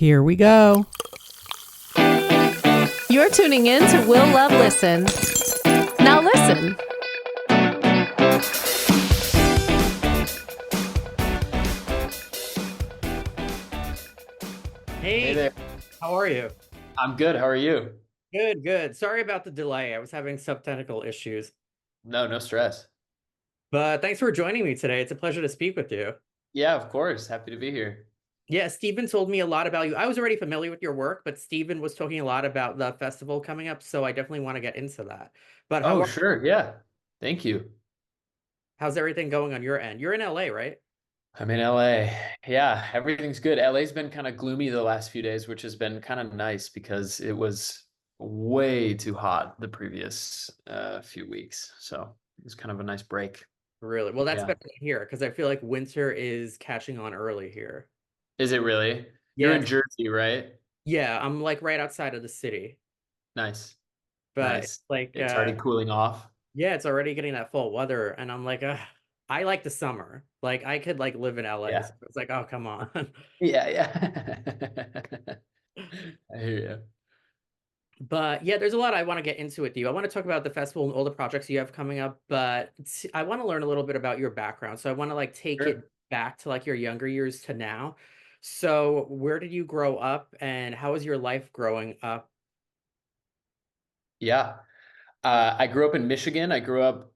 Here we go. You're tuning in to Will Love Listen. Now listen. Hey, Hey there. how are you? I'm good. How are you? Good, good. Sorry about the delay. I was having some technical issues. No stress. But thanks for joining me today. It's a pleasure to speak with you. Yeah, of course. Happy to be here. Yeah, Stephen told me a lot about you. I was already familiar with your work, but Stephen was talking a lot about the festival coming up, so I definitely want to get into that. But Oh, sure. Yeah. Thank you. how's everything going on your end? You're in LA, right? I'm in LA. Yeah, everything's good. LA's been kind of gloomy the last few days, which has been kind of nice because it was way too hot the previous few weeks. So it was kind of a nice break. Really? Well, that's Yeah. better to hear because I feel like winter is catching on early here. Is it really? You're Yeah, in Jersey, right? yeah, I'm like right outside of the city, Nice. but it's Nice. like It's already cooling off. yeah, it's already getting that fall weather, and I'm like, I like the summer. Like I could like live in LA. Yeah. So it's like, oh, come on. Yeah, yeah. I hear you. But yeah, there's a lot I want to get into with you. I want to talk about the festival and all the projects you have coming up, but I want to learn a little bit about your background. So I want to like take it Sure. back to like your younger years to now. So where did you grow up and how was your life growing up? Yeah. I grew up in Michigan. I grew up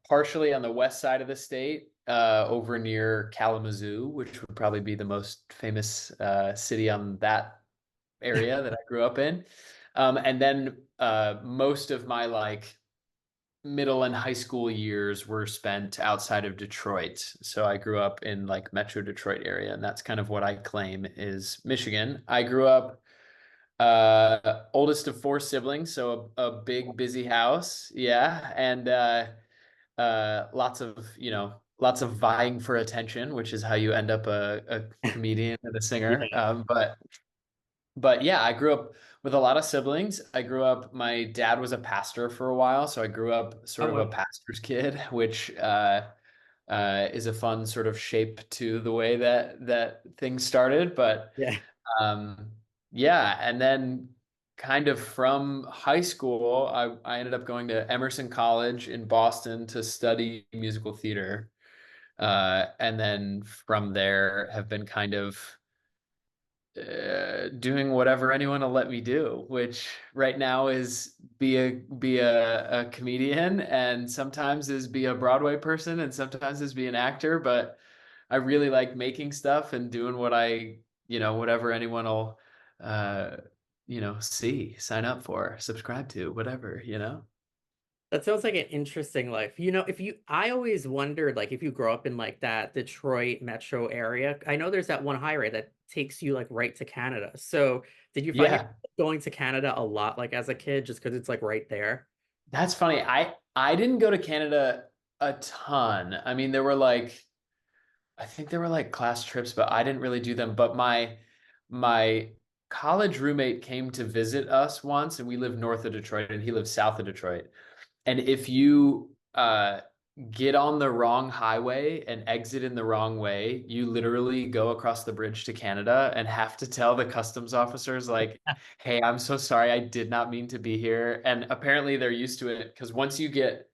partially on the west side of the state, over near Kalamazoo, which would probably be the most famous city on that area that I grew up in. And then most of my like middle and high school years were spent outside of Detroit. So I grew up in like Metro Detroit area, and that's kind of what I claim is Michigan. I grew up oldest of four siblings, so a big busy house. Yeah. And lots of, lots of vying for attention, which is how you end up a comedian and a singer. Yeah. But yeah, I grew up with a lot of siblings. I grew up, my dad was a pastor for a while, so I grew up sort Oh, of a well, pastor's kid, which is a fun sort of shape to the way that things started. But yeah. um, yeah, and then kind of from high school, I ended up going to Emerson College in Boston to study musical theater. And then from there have been kind of doing whatever anyone will let me do, which right now is be a comedian, and sometimes is be a Broadway person, and sometimes is be an actor. But I really like making stuff and doing what whatever anyone will, uh, see, sign up for, subscribe to, whatever. That sounds like an interesting life. I always wondered, like, if you grow up in like that Detroit metro area, I know there's that one highway that takes you like right to Canada. So did you find Yeah, yourself going to Canada a lot, like as a kid, just because it's like right there? that's funny. I didn't go to Canada a ton. I mean, I think there were like class trips, but I didn't really do them. But my college roommate came to visit us once, and we lived north of Detroit, and he lived south of Detroit. And if you get on the wrong highway and exit in the wrong way, you literally go across the bridge to Canada and have to tell the customs officers, like, "Hey, I'm so sorry, I did not mean to be here." And apparently they're used to it because once you get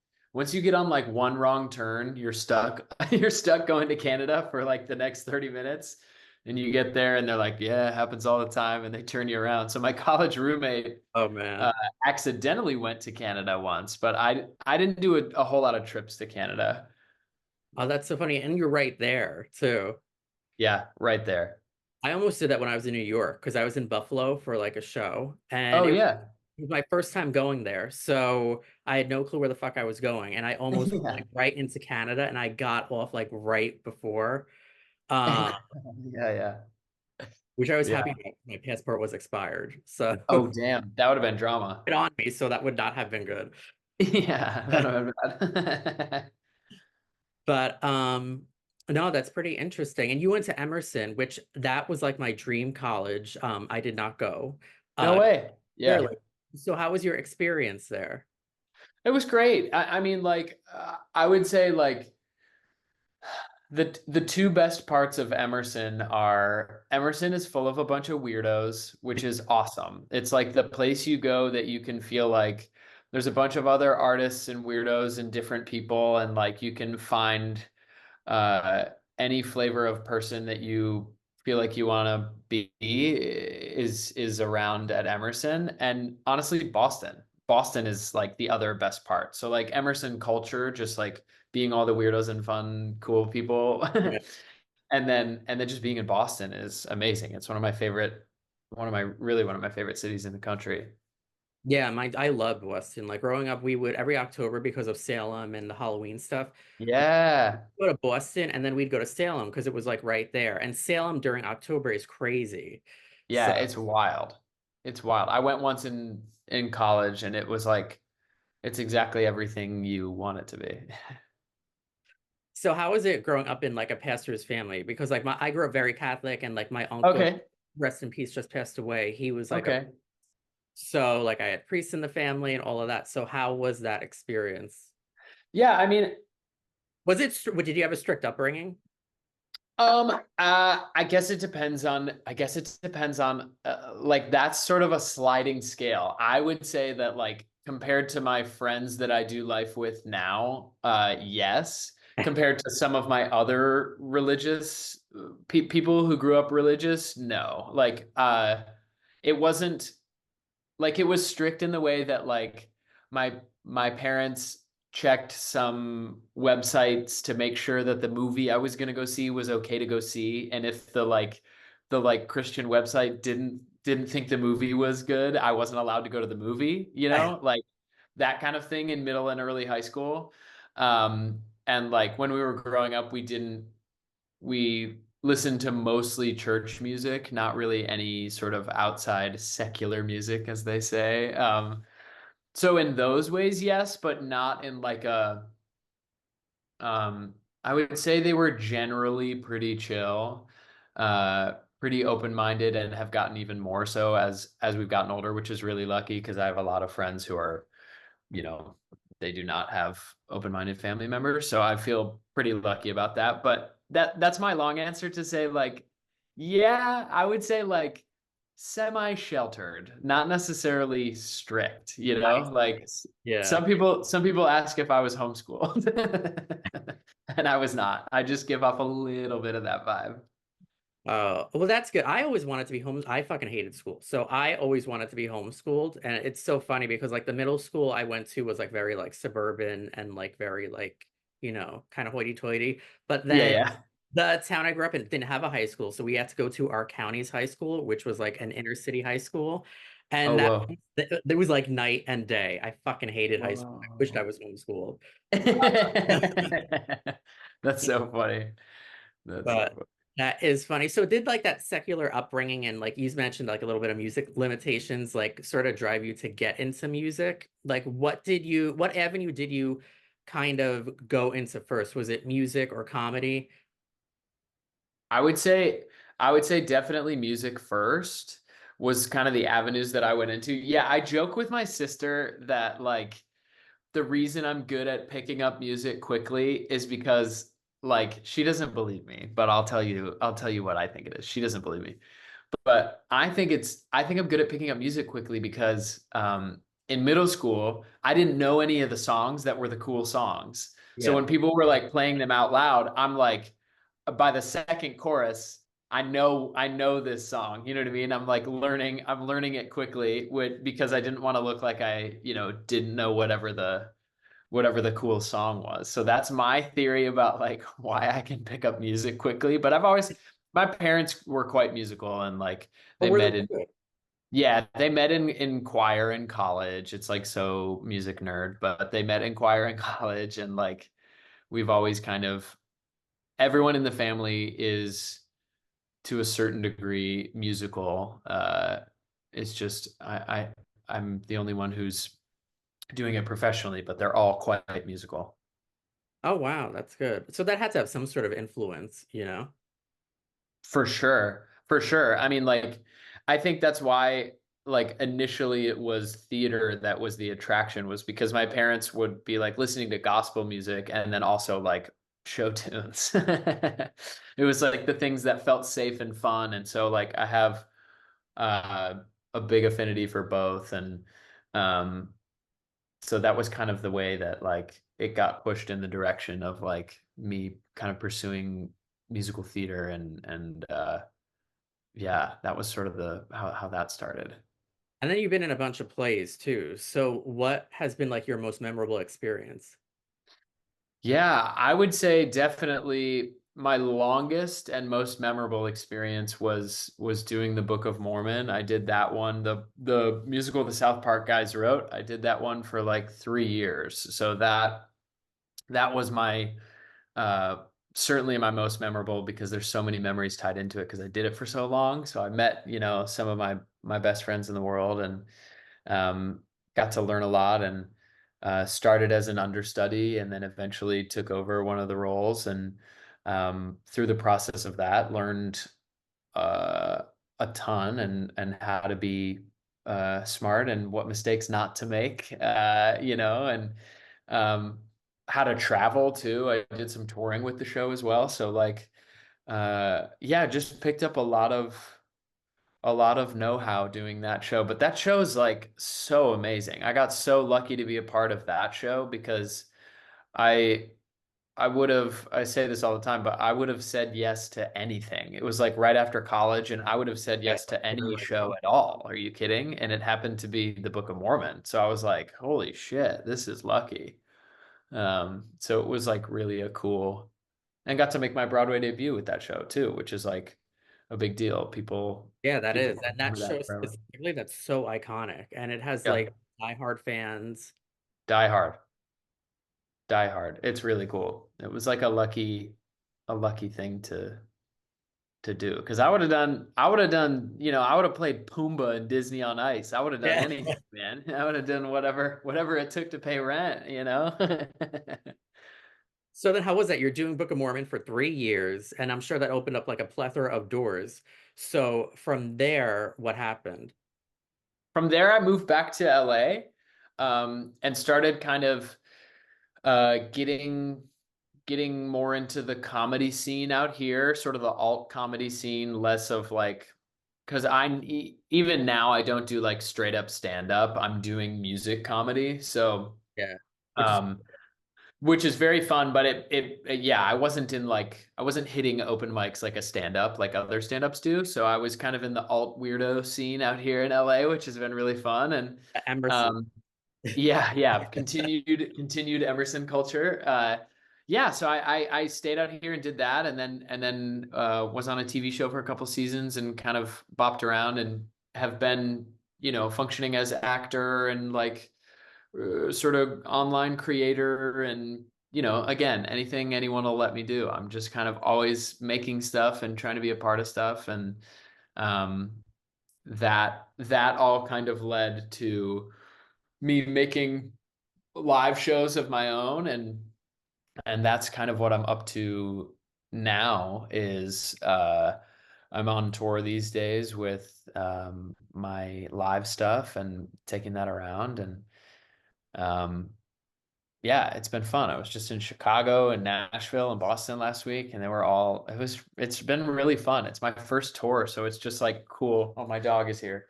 on like one wrong turn, you're stuck. You're stuck going to Canada for like the next 30 minutes. And you get there and they're like, "Yeah, it happens all the time," and they turn you around. So my college roommate Oh uh, man. accidentally went to Canada once, but I didn't do a whole lot of trips to Canada. Oh, that's so funny. And you're right there too. Yeah, right there. I almost did that when I was in New York because I was in Buffalo for like a show, and Oh it yeah. was my first time going there. So I had no clue where the fuck I was going. And I almost went Yeah. like right into Canada and I got off like right before. Uh, Yeah, yeah. which I was Yeah. happy my passport was expired. So Oh damn. That would have been drama. it on me, so that would not have been good. Yeah, that would have been bad. But no, that's pretty interesting. And you went to Emerson, which that was like my dream college. I did not go. No Uh way. Yeah. Clearly. So how was your experience there? It was great. I mean, like, I would say, like, The two best parts of Emerson are Emerson is full of a bunch of weirdos, which is awesome. It's like the place you go that you can feel like there's a bunch of other artists and weirdos and different people, and like you can find uh, any flavor of person that you feel like you want to be is around at Emerson. And honestly, Boston is like the other best part. So like Emerson culture, just like being all the weirdos and fun, cool people. Yeah. And then just being in Boston is amazing. It's one of my favorite cities in the country. Yeah, I loved Boston. Like growing up, we would every October because of Salem and the Halloween stuff, Yeah. go to Boston and then we'd go to Salem because it was like right there. And Salem during October is crazy. Yeah, So it's wild. It's wild. I went once in college and it was like it's exactly everything you want it to be. so how is it growing up in like a pastor's family? Because like I grew up very Catholic and like my uncle, Okay. rest in peace, just passed away. He was like a Okay. so like I had priests in the family and all of that. So how was that experience? Yeah, I mean, Was it did you have a strict upbringing? I guess it depends on like that's sort of a sliding scale. I would say that like compared to my friends that I do life with now, yes. Compared to some of my other religious people who grew up religious, no. Like it wasn't like it was strict in the way that like my parents checked some websites to make sure that the movie I was going to go see was okay to go see, and if the Christian website didn't think the movie was good, I wasn't allowed to go to the movie, like that kind of thing in middle and early high school. And like when we were growing up, we listened to mostly church music, not really any sort of outside secular music, as they say. So in those ways, yes, but not in like I would say they were generally pretty chill, pretty open-minded, and have gotten even more so as we've gotten older, which is really lucky because I have a lot of friends who are, you know, they do not have open-minded family members. So I feel pretty lucky about that. But that's my long answer to say like, yeah, I would say like semi-sheltered, not necessarily strict, Nice. like Yeah. some people ask if I was homeschooled. And I was not. I just give off a little bit of that vibe. Well, that's good. I always wanted to be home. I fucking hated school. So I always wanted to be homeschooled. And it's so funny because like the middle school I went to was like very like suburban and like very like, kind of hoity-toity. But Yeah, then yeah. the town I grew up in didn't have a high school. So we had to go to our county's high school, which was like an inner city high school. And Oh, that whoa. there was like night and day. I fucking hated high school. I wished I Whoa. was homeschooled. That's so funny. That's so But funny. that is funny. So did like that secular upbringing and like you mentioned like a little bit of music limitations like sort of drive you to get into music? Like what avenue did you kind of go into first? Was it music or comedy? I would say I would say definitely music first was kind of the avenues that I went into. Yeah, I joke with my sister that like the reason I'm good at picking up music quickly is because like she doesn't believe me, but I'll tell you what I think it is. She doesn't believe me. But I think I'm good at picking up music quickly because in middle school, I didn't know any of the songs that were the cool songs. So Yeah. when people were like playing them out loud, I'm like by the second chorus, I know this song. You know what I mean? I'm learning it quickly because I didn't want to look like I, didn't know whatever the cool song was. So that's my theory about like why I can pick up music quickly. But my parents were quite musical and like Oh, they were met they in, good? yeah, they met in choir in college. It's like so music nerd, but they met in choir in college and like we've always kind of, everyone in the family is to a certain degree musical. It's just, I'm the only one who's doing it professionally, but they're all quite musical. Oh wow, that's good. So that had to have some sort of influence? For sure. For sure. I mean, like, I think that's why, like, initially it was theater that was the attraction, was because my parents would be like listening to gospel music and then also like show tunes. It was like the things that felt safe and fun. And so like I have uh, a big affinity for both. And um, so that was kind of the way that like it got pushed in the direction of like me kind of pursuing musical theater and yeah, that was sort of the how that started. And then you've been in a bunch of plays too. So what has been like your most memorable experience? Yeah, I would say definitely my longest and most memorable experience was doing the Book of Mormon. I did that one, the musical the South Park guys wrote. I did that one for like 3 years. So that was my uh certainly my most memorable because there's so many memories tied into it because I did it for so long. So I met, some of my best friends in the world and um, got to learn a lot and started as an understudy and then eventually took over one of the roles and through the process of that learned uh, a ton and how to be smart and what mistakes not to make, and um, how to travel too. I did some touring with the show as well. So like, yeah, just picked up a lot of know-how doing that show. But that show is like so amazing. I got so lucky to be a part of that show because I I say this all the time, but I would have said yes to anything. It was like right after college, and I would have said Yeah, yes to any literally. show at all. Are you kidding? And it happened to be the Book of Mormon. So I was like, holy shit, this is lucky. So it was like really a cool and got to make my Broadway debut with that show too, which is like a big deal. Yeah, that People is. And that remember show that forever. specifically, that's so iconic. And it has Yeah. like diehard fans. Die Hard. Die Hard. It's really cool. It was like a lucky thing to do because I would have played Pumbaa in Disney on Ice. I would have done Yeah. anything, man. I would have done whatever it took to pay rent. So then how was that? You're doing Book of Mormon for 3 years, and I'm sure that opened up like a plethora of doors. So from there, what happened? From there, I moved back to LA, and started kind of getting more into the comedy scene out here, sort of the alt comedy scene, less of like because even now I don't do like straight up stand up. I'm doing music comedy, so Yeah. Which is um, which is very fun. But yeah, I wasn't hitting open mics like a stand up like other stand ups do. So I was kind of in the alt weirdo scene out here in LA, which has been really fun and Emerson. um, yeah, yeah. Continued Emerson culture. Yeah, so I stayed out here and did that, and then was on a TV show for a couple seasons and kind of bopped around and have been functioning as actor and like sort of online creator and again anything anyone will let me do. I'm just kind of always making stuff and trying to be a part of stuff and um, that all kind of led to me making live shows of my own and that's kind of what I'm up to now is I'm on tour these days with my live stuff and taking that around and um, yeah, it's been fun. I was just in Chicago and Nashville and Boston last week and it's been really fun. It's my first tour, so it's just like cool. Oh, my dog is here.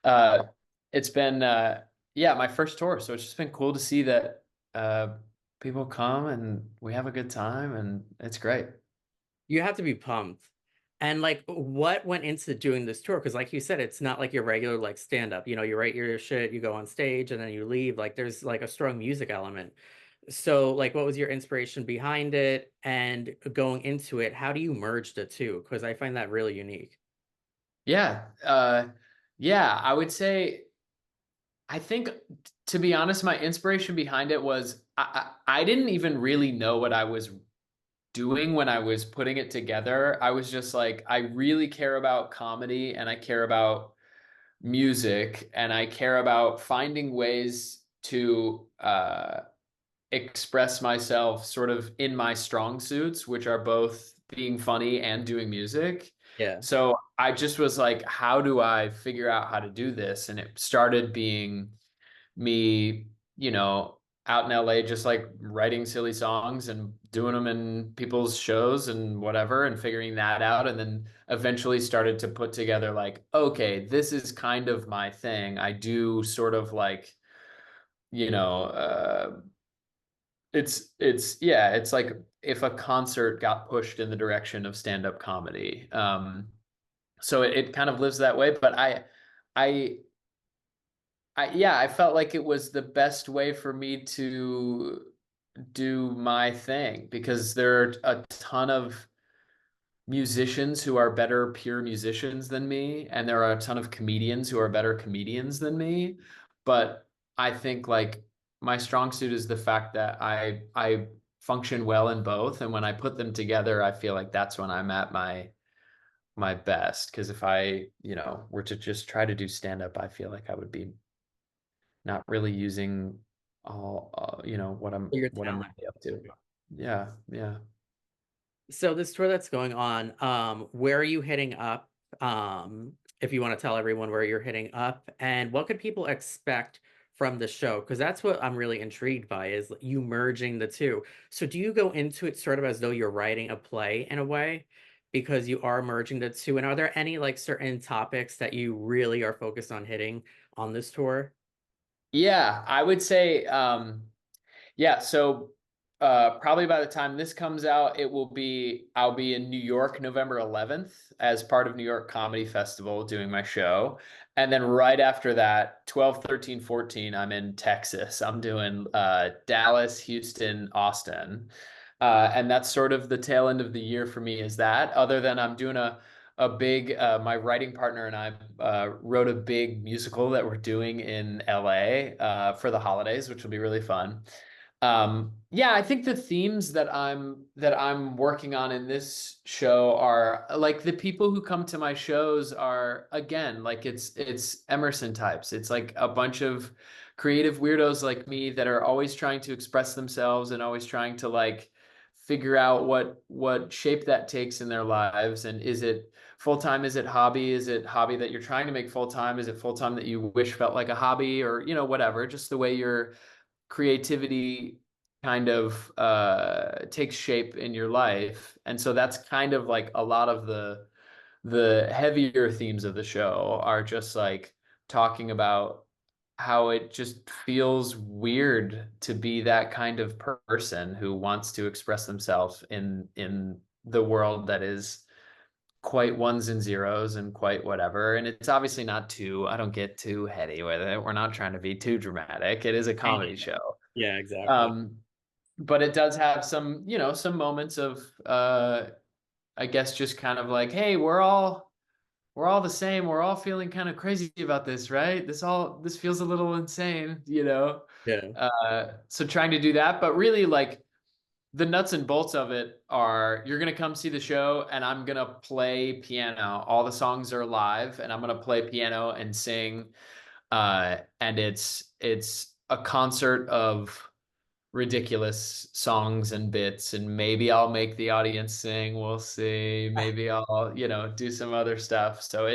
Uh, it's been yeah, my first tour, so it's just been cool to see that uh people come and we have a good time and it's great. You have to be pumped. And like, what went into doing this tour? Because, like you said, it's not like your regular like stand up. You write your shit, you go on stage, and then you leave. Like, there's like a strong music element. So, like, what was your inspiration behind it? And going into it, how do you merge the two? Because I find that really unique. Yeah. Yeah, I would say I think to be honest, my inspiration behind it was I didn't even really know what I was doing when I was putting it together. I was just like, I really care about comedy and I care about music and I care about finding ways to express myself sort of in my strong suits, which are both being funny and doing music. Yeah. So I just was like, how do I figure out how to do this? And it started being me, you know, out in LA just like writing silly songs and doing them in people's shows and whatever and figuring that out, and then eventually started to put together like, okay, this is kind of my thing. I do sort of like, you know, it's yeah, it's like if a concert got pushed in the direction of stand-up comedy. So it kind of lives that way, but I yeah, I felt like it was the best way for me to do my thing because there are a ton of musicians who are better pure musicians than me, and there are a ton of comedians who are better comedians than me. But I think like my strong suit is the fact that I function well in both, and when I put them together, I feel like that's when I'm at my best. Because if I, were to just try to do stand up, I feel like I would be not really using all what Your I'm talent. really up to. Yeah, yeah. So this tour that's going on, where are you hitting up? If you want to tell everyone where you're hitting up, and what could people expect from the show? Because that's what I'm really intrigued by, is you merging the two. So do you go into it sort of as though you're writing a play in a way? Because you are merging the two. And are there any like certain topics that you really are focused on hitting on this tour? Yeah, I would say yeah, so probably by the time this comes out, I'll be in New York November 11th as part of New York Comedy Festival doing my show. And then right after that, 12, 13, 14, I'm in Texas. I'm doing Dallas, Houston, Austin. And that's sort of the tail end of the year for me is that, other than I'm doing a big my writing partner and I wrote a big musical that we're doing in LA for the holidays, which will be really fun. Yeah, I think the themes that I'm working on in this show are like the people who come to my shows are, again, like it's Emerson types. It's like a bunch of creative weirdos like me that are always trying to express themselves and always trying to like figure out what shape that takes in their lives. And is it full time? Is it hobby? Is it hobby that you're trying to make full time? Is it full time that you wish felt like a hobby? Or whatever, just the way your creativity kind of takes shape in your life. And so that's kind of like a lot of the heavier themes of the show are just like talking about how it just feels weird to be that kind of person who wants to express themselves in the world that is quite ones and zeros and quite whatever. And it's obviously not too, I don't get too heady with it. We're not trying to be too dramatic. It is a comedy show. Yeah, exactly. Um, but it does have some, some moments of I guess just kind of like, hey, we're all the same. We're all feeling kind of crazy about this, right? This feels a little insane. Yeah. So trying to do that, but really like the nuts and bolts of it are you're going to come see the show and I'm going to play piano. All the songs are live and I'm going to play piano and sing. And it's a concert of ridiculous songs and bits, and maybe I'll make the audience sing. We'll see. Maybe I'll, do some other stuff. So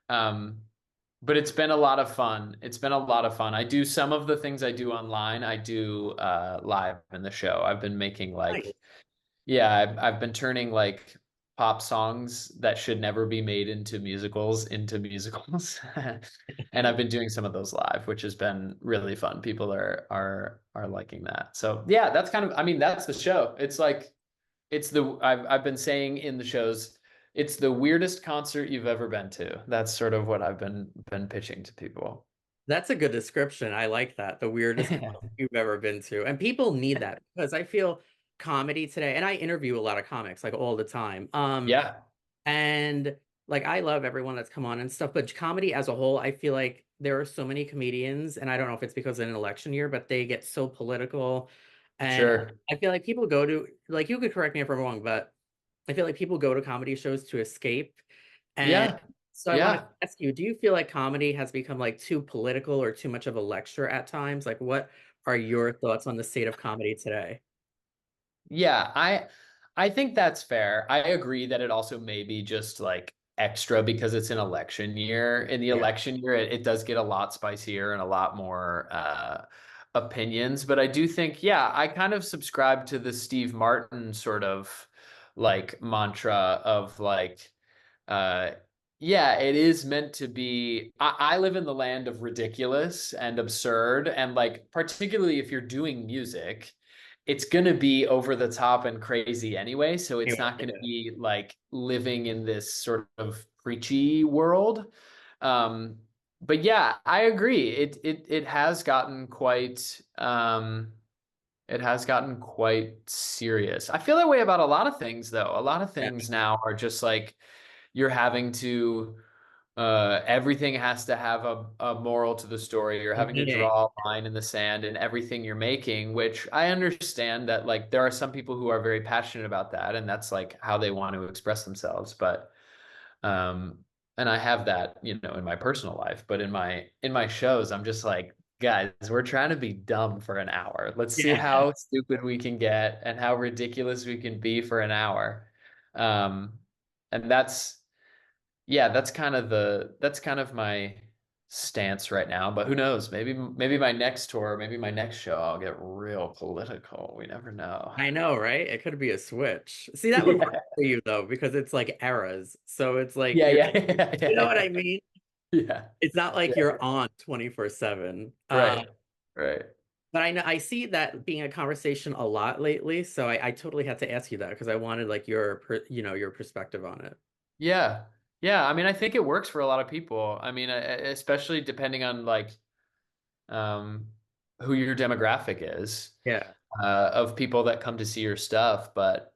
um, but it's been a lot of fun. It's been a lot of fun. I do some of the things I do online. I do live in the show. I've been making Nice. like, yeah, I've been turning like pop songs that should never be made into musicals. And I've been doing some of those live, which has been really fun. People are liking that. So yeah, that's kind of, I mean, that's the show. It's like I've been saying in the shows, it's the weirdest concert you've ever been to. That's sort of what I've been pitching to people. That's a good description. I like that. The weirdest concert you've ever been to. And people need that because I feel comedy today, and I interview a lot of comics like all the time. Yeah, And like I love everyone that's come on and stuff, but comedy as a whole, I feel like there are so many comedians, and I don't know if it's because in an election year, but they get so political. And sure. I feel like people go to, like, you could correct me if I'm wrong, but I feel like people go to comedy shows to escape. And Yeah, so I want to yeah. ask you, do you feel like comedy has become like too political or too much of a lecture at times? Like, what are your thoughts on the state of comedy today? Yeah, I think that's fair. I agree that it also may be just like extra because it's an election year. In the Yeah. election year, it does get a lot spicier and a lot more opinions, but I do think, yeah, I kind of subscribe to the Steve Martin sort of like mantra of like, uh, yeah, it is meant to be. I live in the land of ridiculous and absurd, and like, particularly if you're doing music, it's going to be over the top and crazy anyway. So it's Anyway, not going to yeah. be like living in this sort of preachy world. Um, but yeah, I agree. It has gotten quite serious. I feel that way about a lot of things though. A lot of Yeah. things now are just like you're having to everything has to have a moral to the story. You're having to Yeah. draw a line in the sand in everything you're making, which I understand that like there are some people who are very passionate about that and that's like how they want to express themselves. But um, and I have that, in my personal life, but in my shows, I'm just like, guys, we're trying to be dumb for an hour. Let's see Yeah. how stupid we can get and how ridiculous we can be for an hour. Um, and yeah, that's kind of my stance right now. But who knows? Maybe my next tour, maybe my next show, I'll get real political. We never know. I know, right? It could be a switch. See, that would work Yeah. for you though, because it's like eras. So it's like Yeah, yeah, yeah, you know yeah, what I yeah. mean? Yeah. It's not like Yeah. you're on 24/7. Right. Right. But I know I see that being a conversation a lot lately, so I totally had to ask you that because I wanted like your perspective on it. Yeah. Yeah. I mean, I think it works for a lot of people. I mean, especially depending on like um, who your demographic is Yeah. of people that come to see your stuff. But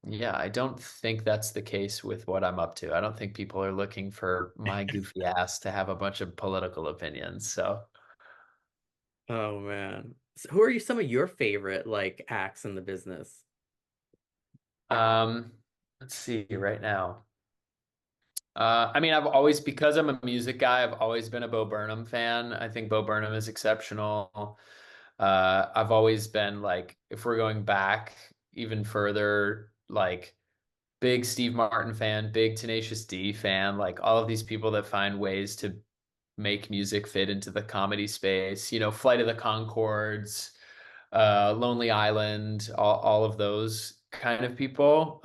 yeah, I don't think that's the case with what I'm up to. I don't think people are looking for my goofy ass to have a bunch of political opinions. So, Oh man. So who are some of your favorite like acts in the business? um, let's see right now. I mean, because I'm a music guy, I've always been a Bo Burnham fan. I think Bo Burnham is exceptional. I've always been like, if we're going back even further, like big Steve Martin fan, big Tenacious D fan, like all of these people that find ways to make music fit into the comedy space, Flight of the Conchords, Lonely Island, all of those kind of people.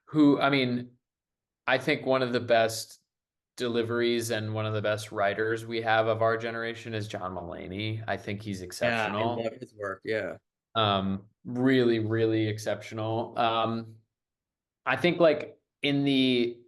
Who, I mean, I think one of the best deliveries and one of the best writers we have of our generation is John Mulaney. I think he's Yeah, I exceptional. love his work. Yeah. Really, really exceptional. I think like in the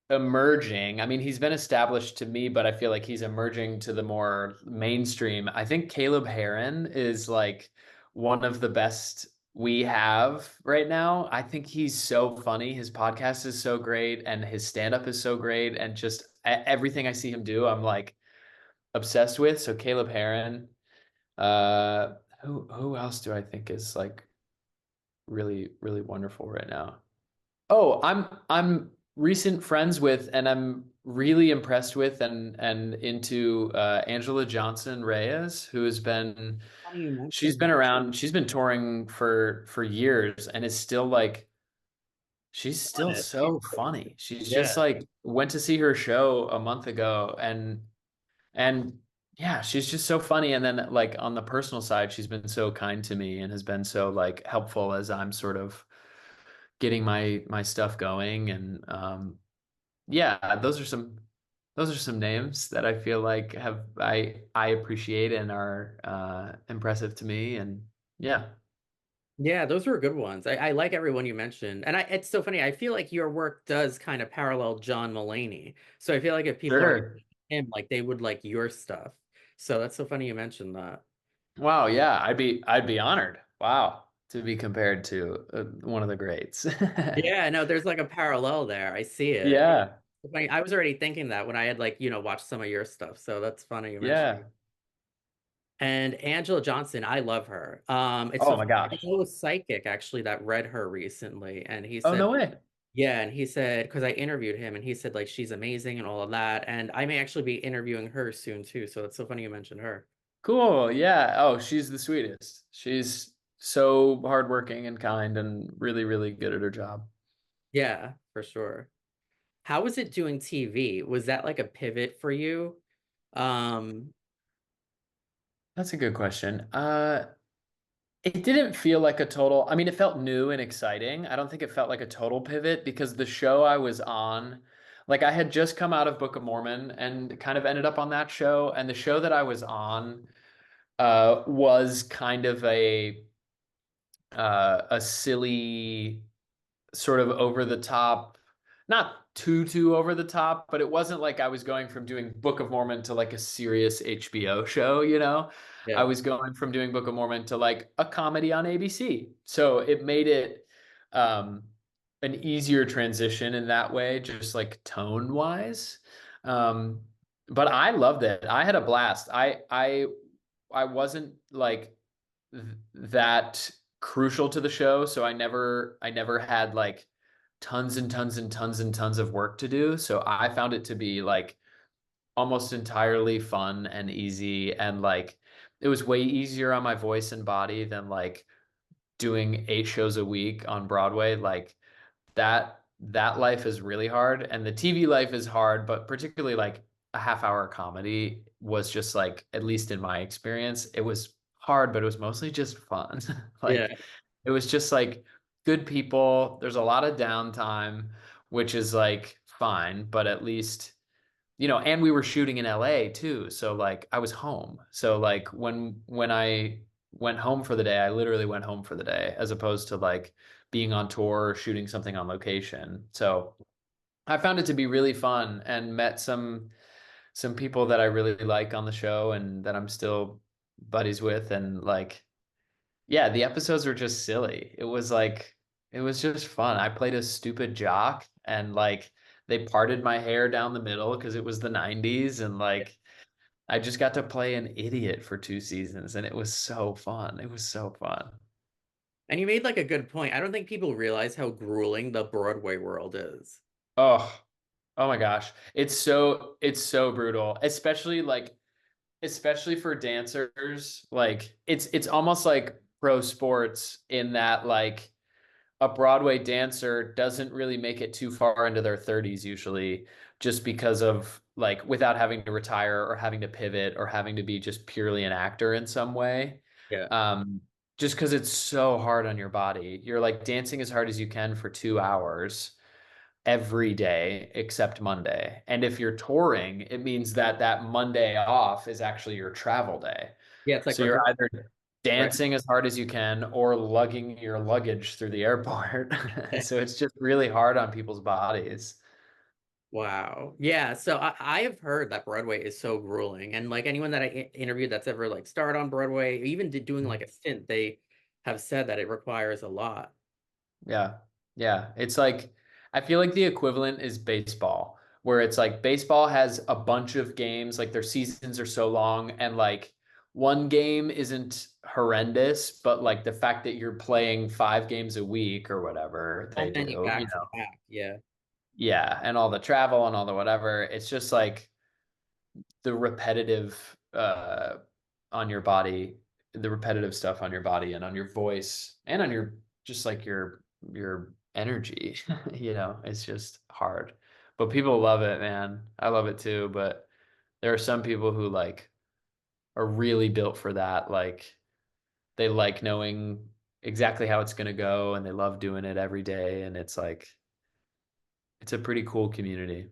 emerging, I mean, he's been established to me, but I feel like he's emerging to the more mainstream. I think Caleb Heron is like one of the best we have right now. I think he's so funny. His podcast is so great and his stand-up is so great. And just everything I see him do, I'm like obsessed with. So Caleb Heron. Who else do I think is like really, really wonderful right now? Oh, I'm recent friends with and I'm really impressed with and into Angela Johnson Reyes, who has been Funny you she's mentioned been that. around, she's been touring for years and is still like she's On still it. so funny. She's just Yeah. like went to see her show a month ago and yeah, she's just so funny. And then like on the personal side, she's been so kind to me and has been so like helpful as I'm sort of getting my stuff going. And yeah, those are some names that I feel like I appreciate and are impressive to me. And yeah, Yeah, those were good ones. I like everyone you mentioned. And it's so funny. I feel like your work does kind of parallel John Mulaney. So I feel like if people are sure. him, like they would like your stuff. So that's so funny you mentioned that. Wow, yeah, I'd be honored. Wow, to be compared to one of the greats. Yeah, no, there's like a parallel there. I see it. Yeah, It's funny, I was already thinking that when I had like, watched some of your stuff. So that's funny you mentioned. yeah. And Angela Johnson, I love her. It's Oh so my funny. I gosh. know a psychic actually that read her recently, and he Oh, said, no way. yeah, and he said, because I interviewed him, and he said like she's amazing and all of that, and I may actually be interviewing her soon too. So it's so funny you mentioned her. Cool. Yeah. Oh, she's the sweetest. She's so hardworking and kind and really, really good at her job. Yeah, for sure. How was it doing TV? Was that like a pivot for you? Um, That's a good question. It didn't feel like a total, I mean, it felt new and exciting. I don't think it felt like a total pivot because the show I was on, like I had just come out of Book of Mormon and kind of ended up on that show. And the show that I was on was kind of a silly sort of over the top, not too over the top, but it wasn't like I was going from doing Book of Mormon to like a serious HBO show, you know? I Yeah. was going from doing Book of Mormon to like a comedy on ABC. So it made it um an easier transition in that way, just like tone wise. Um, but I loved it. I had a blast. I wasn't like that crucial to the show, so I never had like tons and tons and tons and tons of work to do. So I found it to be like almost entirely fun and easy, and like it was way easier on my voice and body than like doing 8 shows a week on Broadway. Like that life is really hard, and the TV life is hard, but particularly like a half-hour comedy was just like, at least in my experience, it was hard, but it was mostly just fun. Yeah. Like it was just like good people. There's a lot of downtime, which is like fine, but at least, and we were shooting in LA too. So like I was home. So like when I went home for the day, I literally went home for the day as opposed to like being on tour or shooting something on location. So I found it to be really fun and met some people that I really like on the show and that I'm still buddies with. And like, yeah, the episodes were just silly. It was just fun. I played a stupid jock, and like they parted my hair down the middle because it was the 90s, and like I just got to play an idiot for 2 seasons, and it was so fun. It was so fun. And you made like a good point. I don't think people realize how grueling the Broadway world is. Oh, oh my gosh. It's so brutal, especially for dancers. Like it's almost like pro sports in that like a Broadway dancer doesn't really make it too far into their 30s usually, just because of like without having to retire or having to pivot or having to be just purely an actor in some way. Yeah. Um, just because it's so hard on your body. You're like dancing as hard as you can for 2 hours every day except Monday. And if you're touring, it means that that Monday off is actually your travel day. Yeah, it's like So you're rehearsal. either dancing as hard as you can or lugging your luggage through the airport. So it's just really hard on people's bodies. Wow. Yeah. So I have heard that Broadway is so grueling. And like anyone that interviewed that's ever like started on Broadway, even did doing like a stint, they have said that it requires a lot. Yeah. Yeah. It's like, I feel like the equivalent is baseball, where it's like baseball has a bunch of games, like their seasons are so long, and like one game isn't horrendous, but like the fact that you're playing 5 games a week or whatever So they many do, back to back. Yeah. yeah, and all the travel and all the whatever, it's just like the repetitive on your body, the repetitive stuff on your body and on your voice and on your just like your energy. It's just hard. But people love it, man. I love it too, but there are some people who like are really built for that. Like they like knowing exactly how it's going to go, and they love doing it every day, and it's like it's a pretty cool community.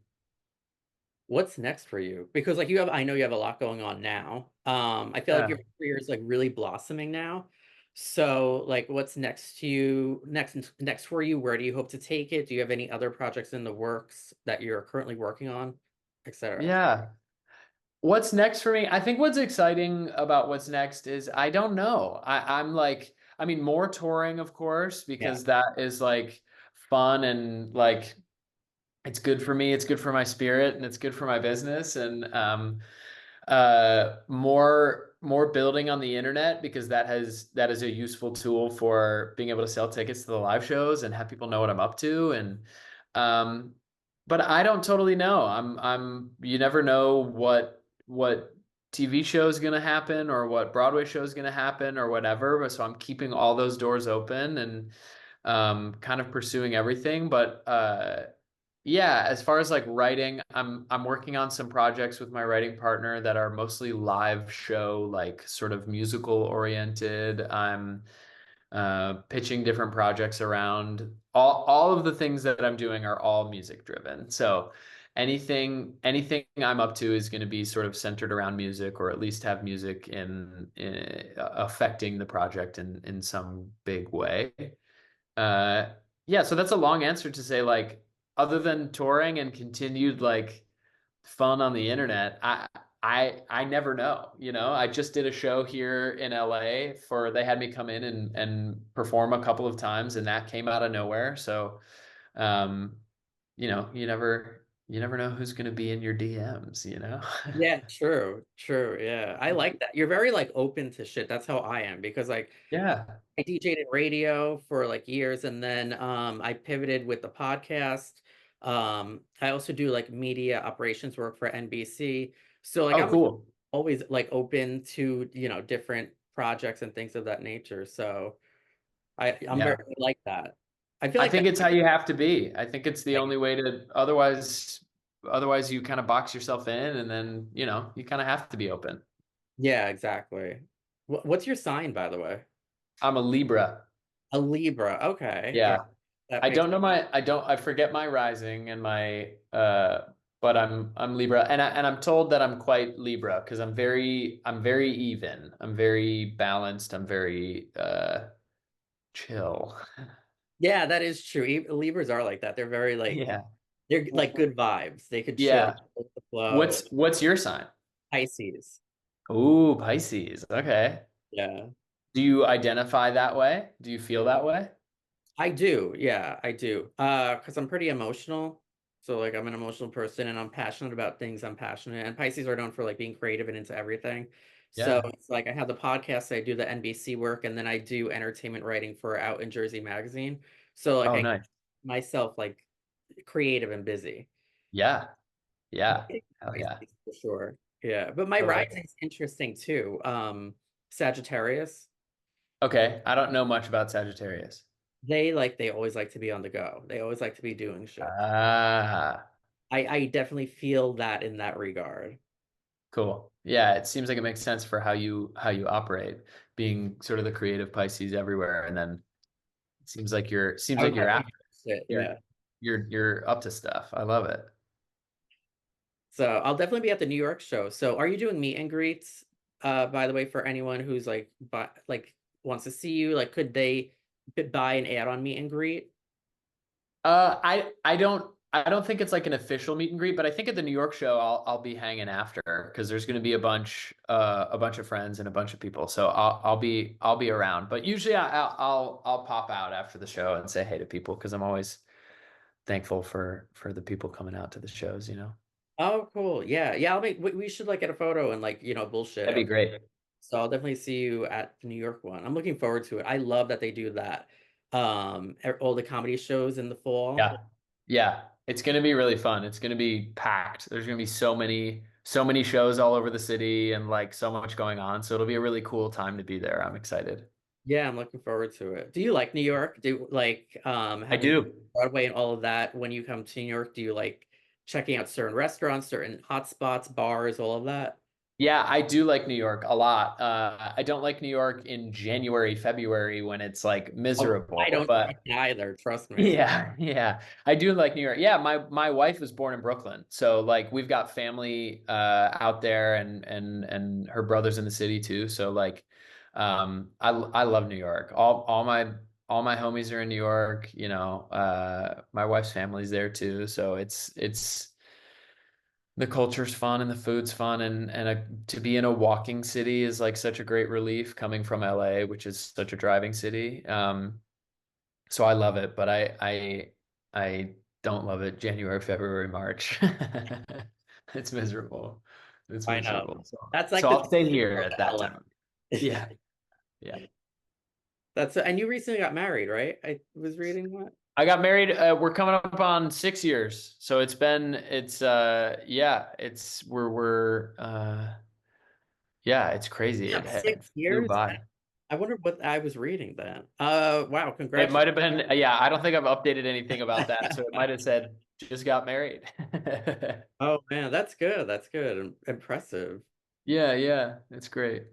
What's next for you? Because like I know you have a lot going on now. I feel like Yeah. your career is like really blossoming now. So like what's next to you, next for you? Where do you hope to take it? Do you have any other projects in the works that you're currently working on, etc.? Yeah. What's next for me? I think what's exciting about what's next is I don't know. I'm like, I mean, more touring, of course, Yeah. because that is like fun and like it's good for me. It's good for my spirit and it's good for my business. And more building on the internet, because that is a useful tool for being able to sell tickets to the live shows and have people know what I'm up to. And um but I don't totally know. I'm you never know what TV show is going to happen or what Broadway show is going to happen or whatever. But so I'm keeping all those doors open and kind of pursuing everything. But yeah, as far as like writing, I'm working on some projects with my writing partner that are mostly live show, like sort of musical oriented. I'm pitching different projects around. All of the things that I'm doing are all music driven. So anything I'm up to is going to be sort of centered around music, or at least have music in affecting the project in some big way. Uh, yeah, so that's a long answer to say, like, other than touring and continued like fun on the internet, I never know, you know. I just did a show here in LA for they had me come in and perform a couple of times, and that came out of nowhere. So um, you know, you never know who's gonna be in your DMs, you know? Yeah, true, true. Yeah, I like that. You're very like open to shit. That's how I am because like Yeah. I DJ'd in radio for like years and then I pivoted with the podcast. I also do like media operations work for NBC. So like Oh, I'm cool. always like open to, different projects and things of that nature. So I'm very Yeah. like that. I feel I like think that it's how you have to be. I think it's the like only way to otherwise you kind of box yourself in, and then, you know, you kind of have to be open. yeah, exactly. What's your sign, by the way? I'm a Libra. A Libra. Okay. Yeah, Yeah. that I makes don't know I forget my rising and my but I'm Libra, and I'm told that I'm quite Libra because I'm very even. I'm very balanced. I'm very chill. yeah, that is true. Libras are like that. They're very like Yeah. they're like W- good vibes. They could chill Yeah. with the flow. What's your sign? Pisces. Ooh, Pisces. Okay. Yeah. Do you identify that way? Do you feel that way? I do. Yeah, I do. Because I'm pretty emotional. So like I'm an emotional person and I'm passionate about things I'm passionate. And Pisces are known for like being creative and into everything. So Yeah. it's like I have the podcast, I do the NBC work, and then I do entertainment writing for Out in Jersey magazine. So like Oh, I keep nice. myself like creative and busy. Yeah. But Yeah. I think Hell yeah. Pisces for sure. Yeah. But my Totally. rising is interesting too. Sagittarius. Okay. I don't know much about Sagittarius. They always like to be on the go. They always like to be doing shit. Ah, I definitely feel that in that regard. cool. Yeah, it seems like it makes sense for how you operate, being sort of the creative Pisces everywhere, and then it seems like Out you're out after here, shit, you're yeah. you're up to stuff. I love it. So I'll definitely be at the New York show. So are you doing meet and greets? By the way, for anyone who's like wants to see you, like could they buy an add-on meet and greet? I don't think it's like an official meet and greet, but I think at the New York show I'll be hanging after because there's going to be a bunch of friends and a bunch of people, so I'll be around. But usually I'll pop out after the show and say hey to people because I'm always thankful for the people coming out to the shows, you know. Oh, cool. Yeah. Yeah, we should like get a photo and like, bullshit That'd be after. great. So I'll definitely see you at the New York one. I'm looking forward to it. I love that they do that. All the comedy shows in the fall. Yeah. Yeah. It's going to be really fun. It's going to be packed. There's going to be so many shows all over the city and like so much going on. So it'll be a really cool time to be there. I'm excited. Yeah, I'm looking forward to it. Do you like New York? Do like I having do. Broadway and all of that when you come to New York? Do you like checking out certain restaurants, certain hot spots, bars, all of that? Yeah, I do like New York a lot. I don't like New York in January, February when it's like Oh, I miserable, don't but like it either, trust me. yeah, yeah. I do like New York. Yeah, my wife was born in Brooklyn. So like we've got family out there and her brother's in the city too. So like I love New York. All my homies are in New York, you know. My wife's family's there too. So it's the culture's fun and the food's fun, to be in a walking city is like such a great relief coming from LA, which is such a driving city. So I love it, but I don't love it January, February, March. It's miserable. It's I know. miserable. So That's like so the I'll stay transition here from at to that time. LA. Yeah, yeah. And you recently got married, right? I was reading that. I got married. We're coming up on 6 years. So it's yeah, it's we're yeah, it's crazy. Yeah, It six flew years. by. I wonder what I was reading then. Wow, It congratulations. might have been, yeah, I don't think I've updated anything about that. So it might have said just got married. Oh man, that's good. That's good. Impressive. Yeah, yeah, it's great.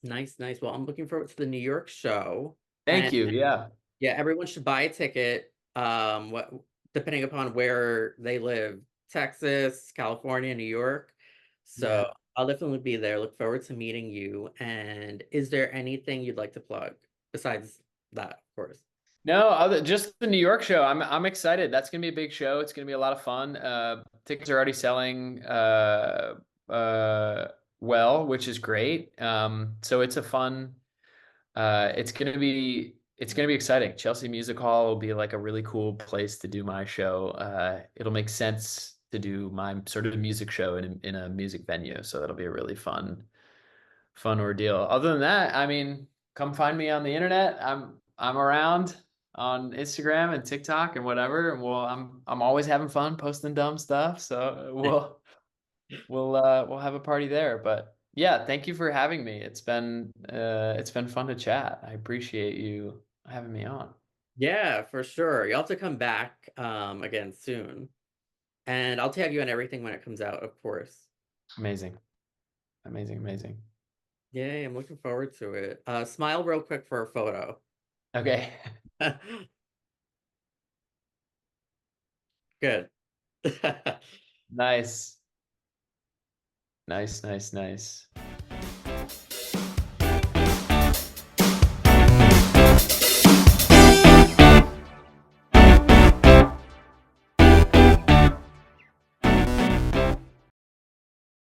Nice, nice. Well, I'm looking forward to the New York show. Thank And you. Yeah. yeah, everyone should buy a ticket. What depending upon where they live, Texas, California, New York. So Yeah. I'll definitely be there. Look forward to meeting you. And is there anything you'd like to plug besides that, of course? No, just the New York show. I'm excited. That's gonna be a big show. It's gonna be a lot of fun. Tickets are already selling well, which is great. So it's a fun it's gonna be exciting. Chelsea Music Hall will be like a really cool place to do my show. It'll make sense to do my sort of music show in a music venue, so that'll be a really fun ordeal. Other than that, I mean, come find me on the internet. I'm around on Instagram and TikTok and whatever, and I'm always having fun posting dumb stuff. So we'll have a party there. But yeah, thank you for having me. It's been fun to chat. I appreciate you having me on. Yeah, for sure. You'll have to come back again soon. And I'll tag you on everything when it comes out, of course. Amazing. Amazing, amazing. Yay, I'm looking forward to it. Smile real quick for a photo. Okay. Good. Nice. Nice, nice, nice.